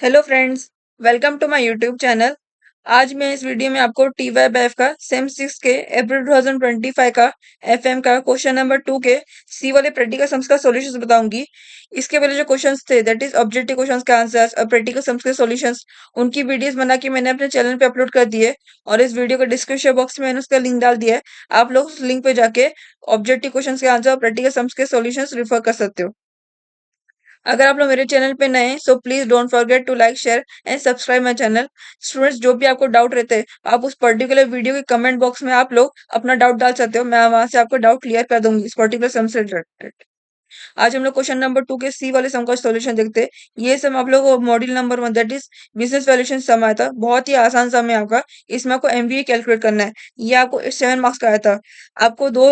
Hello friends, welcome to my YouTube channel. आज मैं इस वीडियो में आपको टी वाई बैफ का सेम सिक्स के अप्रैल 2025 का एफएम का क्वेश्चन नंबर 2 के सी वाले प्रैक्टिकल सम्स का सॉल्यूशंस बताऊंगी। इसके पहले जो क्वेश्चंस थे दैट इज ऑब्जेक्टिव क्वेश्चंस के आंसर्स और प्रैक्टिकल सम्स के सॉल्यूशंस, उनकी वीडियोस बना के मैंने अपने चैनल पे अपलोड कर दी है और इस वीडियो के डिस्क्रिप्शन बॉक्स में मैंने उसका लिंक डाल दिया है। आप लोग उस लिंक पे जाके ऑब्जेक्टिव क्वेश्चंस के आंसर और प्रैक्टिकल सम्स के सॉल्यूशंस रेफर कर सकते हो। अगर आप लोग मेरे चैनल पे नए हैं so please don't forget to like share and subscribe my channel. Students, जो भी आपको डाउट रहते हैं आप उस पर्टिकुलर वीडियो के कमेंट बॉक्स में आप लोग अपना डाउट डाल सकते हो। मैं वहां से आपको डाउट क्लियर कर दूंगी इस पर्टिकुलर सम से रिलेटेड। आज हम लोग क्वेश्चन नंबर 2 के सी वाले सम का सॉल्यूशन देखते हैं। ये सम आप लोग module number 1 that is business valuation sum आया था। बहुत ही आसान सम है आपका। इसमें आपको एमबीए कैलकुलेट करना है। ये आपको 7 मार्क्स का आया था। आपको दो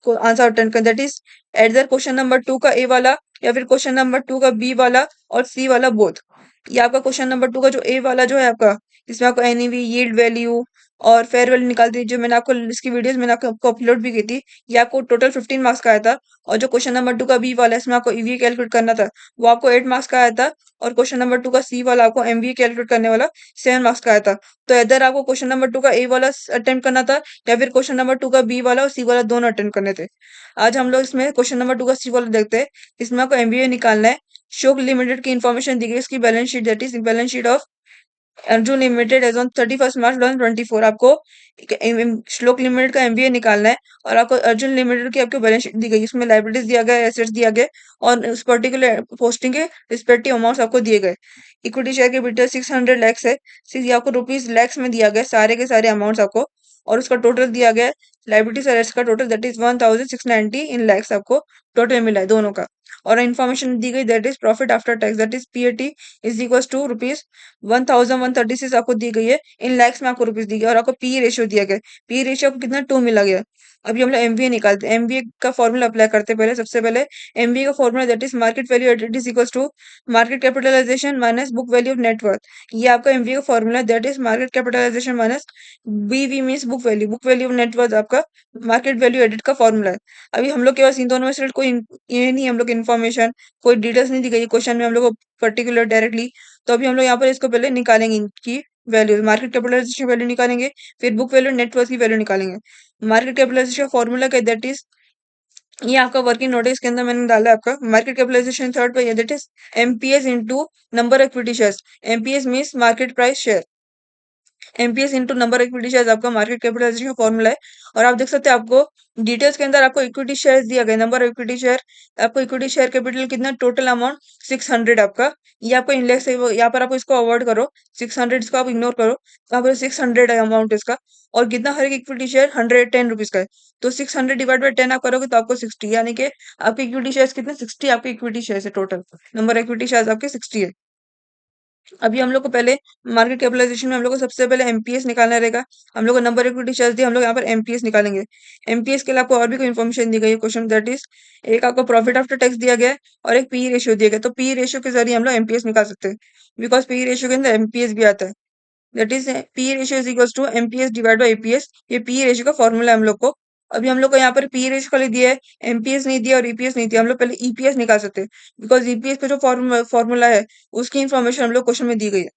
आंसर अटेंड करना, that is adder question number 2 का ए वाला या फिर क्वेश्चन नंबर 2 का बी वाला और सी वाला बोथ। ये आपका क्वेश्चन नंबर 2 का जो ए वाला जो है आपका, इसमें आपको एनईवी, यील्ड वैल्यू और फेयर वैल्यू निकालती है, जो मैंने आपको इसकी वीडियोस मैंने आपको अपलोड भी की थी। ये आपको टोटल 15 मार्क्स का आया था। और जो क्वेश्चन नंबर 2 का बी वाला है इसमें आपको ईवीए कैलकुलेट करना था, वो आपको 8 मार्क्स का आया था। और क्वेश्चन नंबर 2 का सी वाला आपको एमबीए कैलकुलेट करने वाला 7 मार्क्स का आया था। तो इधर आपको क्वेश्चन नंबर 2 का ए वाला अटेम्प्ट करना था या फिर क्वेश्चन नंबर 2 का बी वाला और सी वाला दोनों अटेम्प्ट करने थे। आज हम लोग इसमें क्वेश्चन नंबर 2 का सी वाला देखते हैं। इसमें आपको एमबीए निकालना है। शोक लिमिटेड की इन्फॉर्मेशन दी गई, इसकी balance sheet that is balance sheet of Arjun limited as on 31 March 2024। आपको श्लोक लिमिटेड का एमबीए निकालना है और आपको अर्जुन लिमिटेड की आपको बैलेंस शीट दी गई, इसमें लाइबिलिटीज दिया गया, एसेट्स दिया गया और उस पर्टिकुलर पोस्टिंग के रिस्पेक्टिव अमाउंट्स आपको दिए गए। इक्विटी शेयर के डिटेल 600 लैक्स है। ये आपको रुपीज लैक्स में दिया गया, सारे के सारे अमाउंट्स आपको। और उसका टोटल दिया गया है लाइबिलिटीज और एसेट्स का टोटल दैट इज 1690 इन लैक्स आपको टोटल मिला है दोनों का। और इन्फॉर्मेशन दी गई that is profit after tax that is PAT is equal to rupees 1136 आपको दी गई है। इन लैक्स में आपको रुपीज दी गई और आपको पी रेशियो दिया गया। पी रेशियो आपको कितना 2 मिला गया। अभी हम लोग एमबीए निकालते हैं। एमबीए का फॉर्मूला अप्लाई करते हैं। पहले सबसे पहले एमबीए का formula that is market value at is equal to market capitalisation minus book value of net worth. ये आपका एमबीए का formula that is market capitalisation minus BV means book value of net worth आपका मार्केट वैल्यू एडिट का formula है। अभी हम लोग के पास इन दोनों में से कोई ये नहीं, हम लोग इन्फॉर्मेशन कोई डिटेल्स नहीं दी गई क्वेश्चन में हम लोग को पर्टिकुलर डायरेक्टली। तो अभी हम लोग यहाँ पर इसको पहले निकालेंगे, इनकी वैल्यू मार्केट कैपिटलाइजेशन वैल्यू निकालेंगे, फिर बुक वैल्यू नेटवर्थ की वैल्यू निकालेंगे। मार्केट कैपिटलाइजेशन फॉर्मूला का दैट इज, ये आपका वर्किंग नोट है, इसके अंदर मैंने डाला है आपका मार्केट कैपिटलाइजेशन थर्ड पे, that is MPS into number of equity shares. MPS means market price share, MPS into number equity share आपका मार्केट कैपिटलाइजेशन का फॉर्मूला है। और आप देख सकते हैं आपको डिटेल्स के अंदर आपको इक्विटी शेयर दिया गया, नंबर ऑफ इक्विटी शेयर, आपको इक्विटी शेयर कैपिटल कितना, टोटल अमाउंट 600 आपका। ये आपको इंडेक्स है, यहाँ पर आपको इसको अवॉइड करो, 600 इसको आप इग्नोर करो। यहाँ पर 600 है अमाउंट इसका। और कितना हर एक इक्विटी शेयर 110 रुपीज का है। तो 600 डिवाइड बाई 10 आप करोगे तो आपको 60, यानी कि आपके इक्विटी शेयर कितने, 60 आपके इक्विटी शेयर है टोटल। नंबर इक्विटी शेयर आपके 60 है। अभी हम लोग को पहले मार्केट कैपिटलाइजेशन में हम लोग को सबसे पहले एमपीएस निकालना रहेगा। हम लोग को नंबर इक्विटी शेयर्स दिए, हम लोग यहाँ पर एमपीएस निकालेंगे। एमपीएस के लिए आपको और भी कोई इन्फॉर्मेशन दी गई है क्वेश्चन, दैट इज एक आपको प्रॉफिट आफ्टर टैक्स दिया गया है और एक पी रेशियो दिया गया। तो पी रेशियो के जरिए हम लोग एमपीएस निकाल सकते हैं, बिकॉज पी रेशियो के अंदर एमपीएस भी आता है। That is P ratio is equal to MPS divide by EPS. ये पी रेशियो का फॉर्मूला है हम लोग को। अभी हम लोग को यहाँ पर पी रेशियो खाली दिया है, एमपीएस नहीं दिया और ईपीएस नहीं दिया। हम लोग पहले ईपीएस निकाल सकते हैं, बिकॉज ईपीएस का जो फॉर्मूला है उसकी इन्फॉर्मेशन हम लोग क्वेश्चन में दी गई है।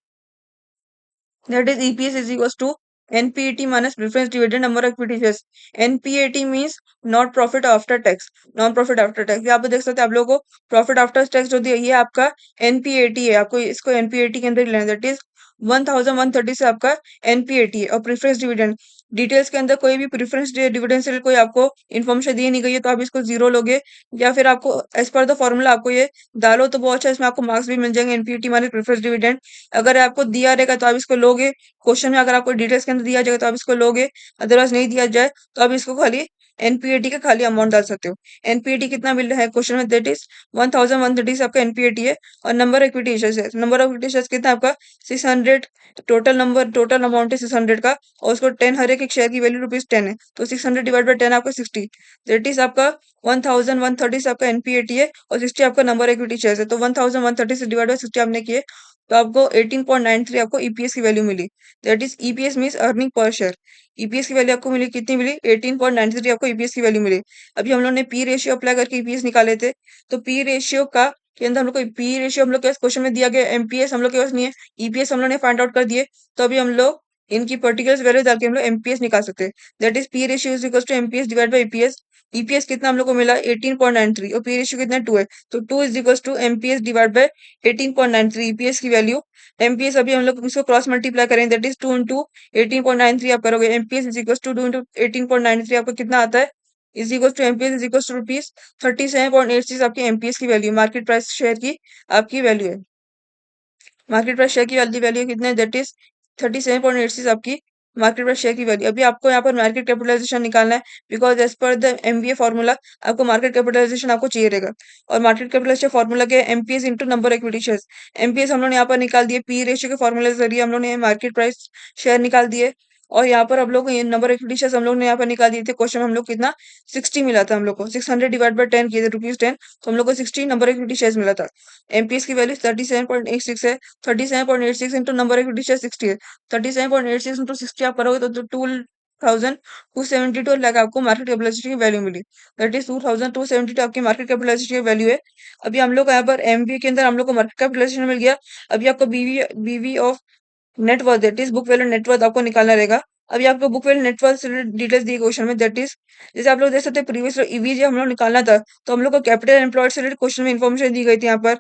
That is EPS is equals to NPAT minus preference dividend number of equity shares. NPAT means not profit after tax, non profit after tax। यहाँ पे देख सकते हैं आप लोगों को प्रॉफिट आफ्टर टैक्स जो दिया, ये आपका एनपीएटी है। आपको इसको एनपीएटी के अंदर लेना, दैट इज 1130 से आपका एनपीएटी है। और प्रेफरेंस डिविडेंड डिटेल्स के अंदर कोई भी प्रेफरेंस डिविडेंड से कोई आपको इन्फॉर्मेशन दी नहीं गई है, तो आप इसको जीरो लोगे या फिर आपको एज पर द फॉर्मूला आपको ये डालो तो बहुत अच्छा, इसमें आपको मार्क्स भी मिल जाएंगे। एनपीएटी माने प्रेफरेंस डिविडेंड अगर आपको दिया रहेगा तो आप इसको लोगे, क्वेश्चन में अगर आपको डिटेल्स के अंदर दिया जाएगा तो आप इसको लोगे, अदरवाइज नहीं दिया जाए तो आप इसको खाली एनपीएटी का खाली अमाउंट डाल सकते हो। एनपीएटी कितना मिल रहा है क्वेश्चन में, दैट इज 1130 आपका एनपीएटी है। और नंबर ऑफ इक्विटी शेयर्स है, नंबर ऑफ इक्विटी शेयर्स कितना आपका 600। टोटल अमाउंट है 600 का और उसको 10 हर एक शेयर की वैल्यू ₹10 है, तो 600 डिवाइड बाई 10 आपका 60। दैट इज आपका 1130 आपका एनपीएटी है और 60 आपका नंबर इक्विटी शेयर्स है। तो 1130 से डिवाइड बाई 60 आपने किए तो आपको 18.93 आपको ईपीएस की वैल्यू मिली। That is EPS means earning per share. EPS की वैल्यू आपको मिली, कितनी मिली, 18.93 आपको ईपीएस की वैल्यू मिली। अभी हम लोग ने पी रेशियो अप्लाई करके ईपीएस निकाले थे। तो पी रेशियो का के अंदर हम लोग को पी रेशियो हम लोग के पास क्वेश्चन में दिया गया, एमपीएस हम लोग के पास नहीं है, ईपीएस हम लोग ने फाइंड आउट कर दिए, तो अभी हम लोग इनकी पर्टिकुलर वैल्यू डाल के हम लोग एमपीएस निकाल सकते हैं। That is P ratio is equal to MPS divide by EPS. EPS कितना हम लोग को मिला 18.93 और पी रेशियो कितना 2 है, तो 2 is equal to MPS divide by 18.93 EPS की वैल्यू। एमपीएस अभी हम लोग इसको क्रॉस मल्टीप्लाई करेंगे, दैट इज 2 इंटू 18.93 आप करोगे, MPS is equal to 2 into 18.93 आपको कितना आता है, is equal to MPS is equal to rupees 37.86 आपकी एमपीएस की वैल्यू, मार्केट प्राइस शेयर की आपकी वैल्यू है। मार्केट प्राइस शेयर की वैल्यू कितना है, दैट इज 37.86 आपकी मार्केट प्राइस शेयर की वैल्यू। अभी आपको यहाँ पर मार्केट कैपिटलाइजेशन निकालना है, because as per the MVA formula आपको मार्केट कैपिटलाइजेशन आपको चाहिए रहेगा। और मार्केट कैपिटलाइजेशन फॉर्मूला के MPS into number equity shares, MPS हम लोग ने यहाँ पर निकाल दिए, पी रेशियो के फॉर्मूले के जरिए हम लोग ने मार्केट प्राइस शेयर निकाल दिए। और यहाँ पर हम लोग ये नंबर इक्विटी शेयर्स हम लोग ने यहाँ पर निकाल दिए थे, क्वेश्चन में हम लोग कितना 60 मिला था, हम लोग को 600 डिवाइड बाई 10 किए थे, ₹10, तो हम लोग को 60 नंबर इक्विटी शेयर्स मिला था। एमपीएस की वैल्यू 37.86 है, 37.86 इंटू नंबर ऑफ डिशेस 60 है, 37.86 इंटू 60 आप करोगे तो 2272 लाख आपको मार्केट कैपिटलाइजेशन की वैल्यू मिली, दैट इज 2272 आपकी मार्केट कैपिटलाइजेशन की वैल्यू है। अभी हम लोग यहाँ पर एमबीए के अंदर हम लोग को मार्केट कैपिटलाइजेशन मिल गया। अभी आपको बीवी बीवी of net worth that is book value net worth आपको निकालना रहेगा। अभी आपको बुक वैल्यू नेटवर्थ से डिटेल्स दी क्वेश्चन में, दैट इज जैसे आप लोग देख सकते हैं प्रीवियस ईवी हम लोग निकालना था, तो हम लोग को कैपिटल एम्प्लॉयड से रिलेटेड क्वेश्चन में इन्फॉर्मेशन दी गई थी। यहाँ पर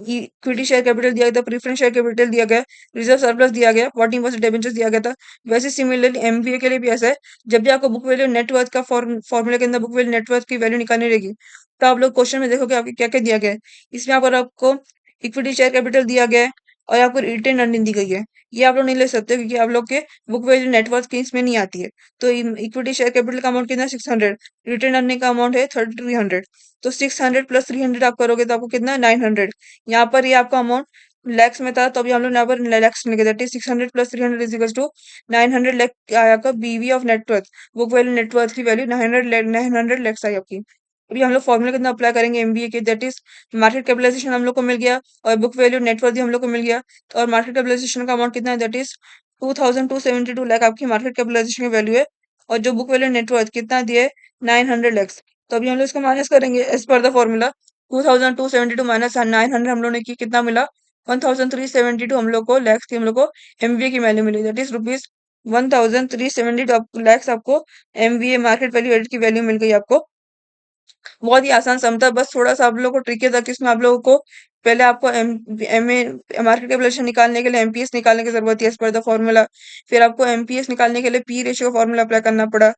इक्विटी शेयर कैपिटल दिया गया था, प्रेफरेंस शेयर कैपिटल दिया गया, रिजर्व सरप्लस दिया गया, 14% डिबेंचर्स दिया गया था। वैसे सिमिलरली एमबीए के लिए भी ऐसा है, जब भी आपको बुक वैल्यू नेटवर्थ का फॉर्मूला के अंदर बुक वैल्यू नेटवर्थ की वैल्यू निकालनी रहेगी, तो आप लोग क्वेश्चन में देखोगे आपको क्या क्या दिया गया है। इसमें यहाँ पर आपको इक्विटी शेयर कैपिटल दिया गया है और आपको रिटेन अर्निंग दी गई है। ये आप लोग नहीं ले सकते क्योंकि आप लोग के बुक वैल्यू नेटवर्थ की इसमें नहीं आती है। तो इक्विटी शेयर कैपिटल का अमाउंट कितना है 600, रिटेन अर्निंग का अमाउंट है 300, तो 600 प्लस 300 आप करोगे तो आपको कितना 900। यहाँ पर ये आपका अमाउंट लैक्स में था, तो अभी हम लोग यहाँ पर लैक्स में that is 600 plus 300 is equal to 900 lakh आया आपका BV of net worth, book value net worth की वैल्यू 900 लैक्स आई आपकी। अभी हम लोग फॉर्मूला कितना अप्लाई करेंगे एमबीए के, दैट इज मार्केट कैपिटलाइजेशन हम लोग को मिल गया और बुक वैल्यू नेटवर्थ भी हम लोग को मिल गया। तो और मार्केट कैपिटलाइजेशन का अमाउंट कितना है, दैट इज 2272 लाख आपकी मार्केट कैपिटलाइजेशन की वैल्यू है। और जो बुक वैल्यू नेटवर्थ कितना दिए 900 लैक्स, तो अभी हम लोग इसको माइनस करेंगे as per the formula. 2272 minus 900 हम लोग ने की कितना मिला 1372 हम लोग को लैक्स की हम लोग को एमबीए की वैल्यू मिली, दैट इज रुपीज 1372 लैक्स आपको एमबीए मार्केट वैल्यू एडेड की वैल्यू मिल गई आपको। बहुत ही आसान सम था, बस थोड़ा सा आप लोगों को ट्रिकी था कि इसमें आप लोगों को पहले आपको M M A market capitalization निकालने के लिए एमपीएस निकालने की जरूरत है एज पर द फॉर्मूला। फिर आपको एमपीएस निकालने के लिए पी रेशियो का फॉर्मूला अप्लाई करना पड़ा।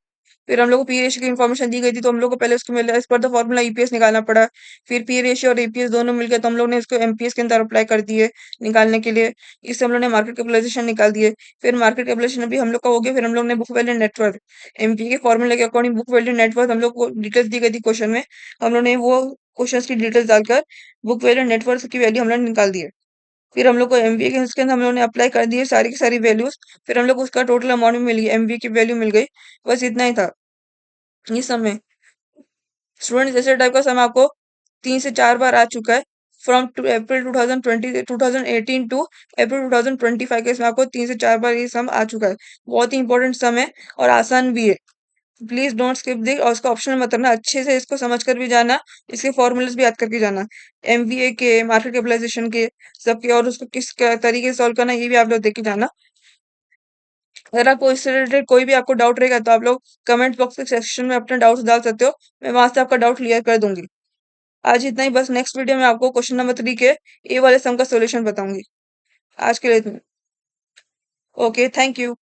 फिर हम लोग को पी रेशियो की इन्फॉर्मेशन दी गई थी, तो हम लोग को पहले उसको as per the formula EPS निकालना पड़ा। फिर पी रेशियो और ईपीएस दोनों मिल गए, तो हम लोग ने इसको एमपीएस के अंदर अप्लाई कर दिए निकालने के लिए। इससे हम लोग ने मार्केट कैपिटलाइजेशन निकाल दिए। फिर मार्केट कैपिटलाइजेशन अभी हम लोग का हो गया। फिर हम लोग ने बुक वैल्यू नेटवर्थ एमपी के फॉर्मूले के अकॉर्डिंग बुक वैल्यू नेटवर्थ हम लोग को डिटेल्स दी गई थी क्वेश्चन में, हम लोग ने वो क्वेश्चंस की डिटेल्स डालकर बुक वैल्यू नेटवर्थ की वैल्यू हम लोग ने निकाल दी है। फिर हम लोग को एमबीए के उसके अंदर हम लोग ने अप्लाई कर दिए सारी की सारी वैल्यूज। फिर हम लोग को उसका टोटल अमाउंट भी मिल गया, एमबीए की वैल्यू मिल गई। बस इतना ही था ये समय। स्टूडेंट जैसे टाइप का समय आपको 3 से 4 बार आ चुका है, फ्रॉम अप्रैल 2018 टू अप्रैल 2025 के इसमें आपको 3 से 4 बार ये सम आ चुका है। बहुत ही इंपॉर्टेंट सम है और आसान भी है। प्लीज डोंट स्किप दिस और इसको ऑप्शन मत करना, अच्छे से इसको समझ कर भी जाना, इसके फॉर्मूलेस भी याद करके जाना, एमबीए के मार्केट कैपिटलाइजेशन के सबके, और उसको किस तरीके से सॉल्व करना ये भी आप लोग देख के जाना। अगर आपको इससे रिलेटेड कोई भी आपको डाउट रहेगा तो आप लोग कमेंट बॉक्स के सेक्शन में अपना डाउट्स डाल सकते हो, मैं वहां से आपका डाउट क्लियर कर दूंगी। आज इतना ही, बस नेक्स्ट वीडियो में आपको क्वेश्चन नंबर 3 के ए वाले सम का सॉल्यूशन बताऊंगी। आज के लिए इतना। Okay, thank you.